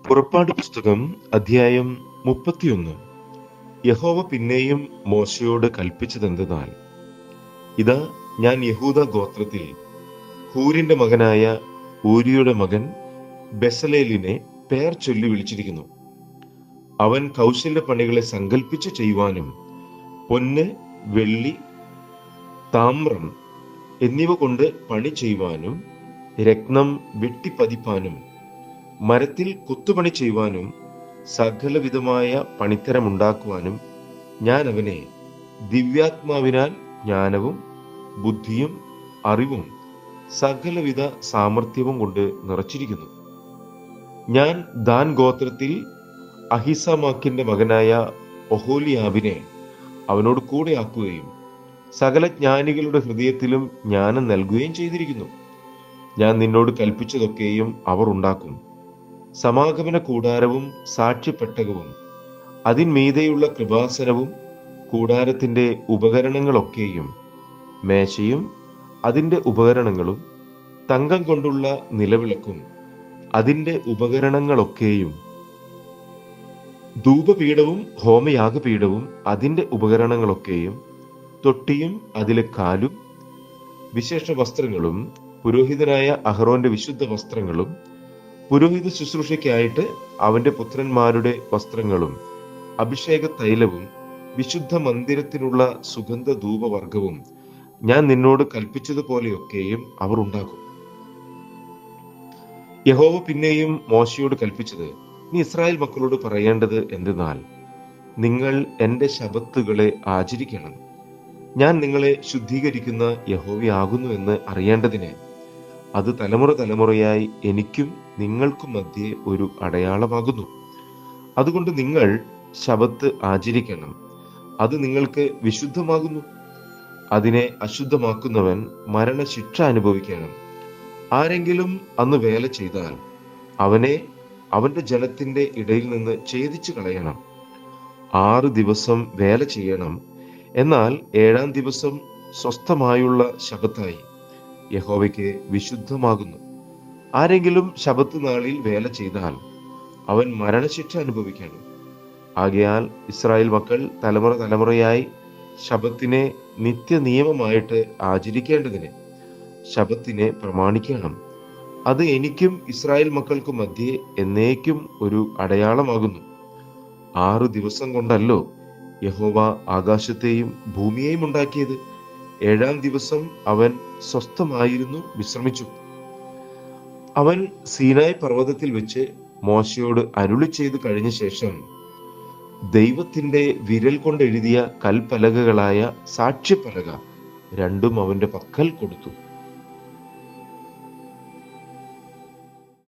പുറപ്പാട് പുസ്തകം അധ്യായം 31. യഹോവ പിന്നെയും മോശയോട് കൽപ്പിച്ചതെന്തെന്നാൽ, ഇതാ, ഞാൻ യഹൂദ ഗോത്രത്തിൽ ഹൂരിന്റെ മകനായ ഊരിയുടെ മകൻ ബെസലേലിനെ പേർ ചൊല്ലി വിളിച്ചിരിക്കുന്നു. അവൻ കൗശല്യ പണികളെ സങ്കൽപ്പിച്ചു ചെയ്യുവാനും പൊന്ന്, വെള്ളി, താമ്രം എന്നിവ കൊണ്ട് പണി ചെയ്യുവാനും രത്നം വെട്ടിപ്പതിപ്പാനും മരത്തിൽ കുത്തുപണി ചെയ്യുവാനും സകലവിധമായ പണിത്തരമുണ്ടാക്കുവാനും ഞാൻ അവനെ ദിവ്യാത്മാവിനാൽ ജ്ഞാനവും ബുദ്ധിയും അറിവും സകലവിധ സാമർഥ്യവും കൊണ്ട് നിറച്ചിരിക്കുന്നു. ഞാൻ ദാൻ ഗോത്രത്തിൽ അഹിസാമാക്കിന്റെ മകനായ ഒഹോലിയാബിനെ അവനോട് കൂടെ ആക്കുകയും സകല ജ്ഞാനികളുടെ ഹൃദയത്തിലും ജ്ഞാനം നൽകുകയും ചെയ്തിരിക്കുന്നു. ഞാൻ നിന്നോട് കൽപ്പിച്ചതൊക്കെയും അവർ ഉണ്ടാക്കും. സമാഗമന കൂടാരവും സാക്ഷ്യപ്പെട്ടകവും അതിന്മീതെയുള്ള കൃപാസനവും കൂടാരത്തിന്റെ ഉപകരണങ്ങളൊക്കെയും മേശയും അതിന്റെ ഉപകരണങ്ങളും തങ്കം കൊണ്ടുള്ള നിലവിളക്കും അതിന്റെ ഉപകരണങ്ങളൊക്കെയും ധൂപപീഠവും ഹോമയാഗപീഠവും അതിന്റെ ഉപകരണങ്ങളൊക്കെയും തൊട്ടിയും അതിലെ കാലും വിശേഷ വസ്ത്രങ്ങളും പുരോഹിതനായ അഹറോന്റെ വിശുദ്ധ വസ്ത്രങ്ങളും പുരോഹിത ശുശ്രൂഷയ്ക്കായിട്ട് അവന്റെ പുത്രന്മാരുടെ വസ്ത്രങ്ങളും അഭിഷേക തൈലവും വിശുദ്ധ മന്ദിരത്തിനുള്ള സുഗന്ധ ധൂപവർഗവും ഞാൻ നിന്നോട് കൽപ്പിച്ചതുപോലെയൊക്കെയും അവർ ഉണ്ടാക്കും. യഹോവ പിന്നെയും മോശയോട് കൽപ്പിച്ചത്, നീ ഇസ്രായേൽ മക്കളോട് പറയേണ്ടത് എന്തെന്നാൽ, നിങ്ങൾ എൻ്റെ ശബത്തുകളെ ആചരിക്കണം. ഞാൻ നിങ്ങളെ ശുദ്ധീകരിക്കുന്ന യഹോവയാകുന്നു എന്ന് അറിയേണ്ടതിന് അത് തലമുറ തലമുറയായി എനിക്കും നിങ്ങൾക്കും മധ്യേ ഒരു അടയാളമാകുന്നു. അതുകൊണ്ട് നിങ്ങൾ ശബത്ത് ആചരിക്കണം. അത് നിങ്ങൾക്ക് വിശുദ്ധമാകുന്നു. അതിനെ അശുദ്ധമാക്കുന്നവൻ മരണശിക്ഷ അനുഭവിക്കണം. ആരെങ്കിലും അന്ന് വേല ചെയ്താൽ അവനെ അവന്റെ ജനത്തിന്റെ ഇടയിൽ നിന്ന് ഛേദിച്ചു കളയണം. 6 ദിവസം വേല ചെയ്യണം. എന്നാൽ 7-ാം ദിവസം സ്വസ്ഥമായുള്ള ശബത്തായി യഹോവയ്ക്ക് വിശുദ്ധമാകുന്നു. ആരെങ്കിലും ശബത്ത് നാളിൽ വേല ചെയ്താൽ അവൻ മരണശിക്ഷ അനുഭവിക്കണം. ആകയാൽ ഇസ്രായേൽ മക്കൾ തലമുറ തലമുറയായി ശബത്തിനെ നിത്യനിയമമായിട്ട് ആചരിക്കേണ്ടതിന് ശബത്തിനെ പ്രമാണിക്കണം. അത് എനിക്കും ഇസ്രായേൽ മക്കൾക്കും മധ്യേ എന്നേക്കും ഒരു അടയാളമാകുന്നു. 6 ദിവസം കൊണ്ടല്ലോ യഹോവ ആകാശത്തെയും ഭൂമിയെയും ഉണ്ടാക്കിയത്. 7-ാം ദിവസം അവൻ സ്വസ്ഥമായിരുന്നു, വിശ്രമിച്ചു. അവൻ സീനായ് പർവ്വതത്തിൽ വെച്ച് മോശയോട് അരുളി ചെയ്ത് കഴിഞ്ഞ ശേഷം ദൈവത്തിന്റെ വിരൽ കൊണ്ട് എഴുതിയ കൽപ്പലകകളായ സാക്ഷ്യപ്പലക 2 അവന്റെ പക്കൽ കൊടുത്തു.